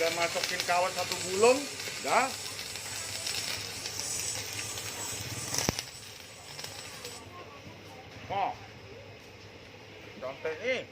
udah masukin kawat satu gulung, dah. Oh, contek nih.